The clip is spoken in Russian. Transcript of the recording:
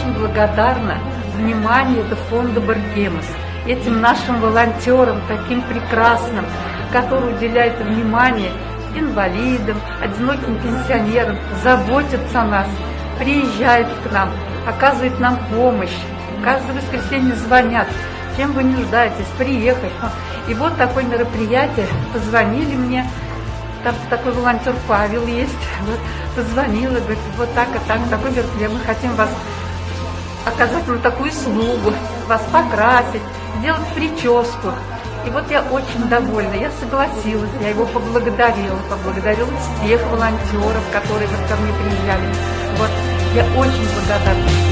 очень благодарна вниманию фонда Боргемос, этим нашим волонтерам, таким прекрасным, которые уделяют внимание инвалидам, одиноким пенсионерам, заботятся о нас, приезжают к нам, оказывают нам помощь. Каждое воскресенье звонят, чем вы нуждаетесь, приехать. И вот такое мероприятие, позвонили мне, там такой волонтер Павел есть, вот, позвонила, говорит, вот так и так, такой мероприятие, мы хотим вас оказать вам такую услугу, вас покрасить, сделать прическу. И вот я очень довольна, я согласилась, я его поблагодарила всех волонтеров, которые вот ко мне приезжали. Вот, я очень благодарна.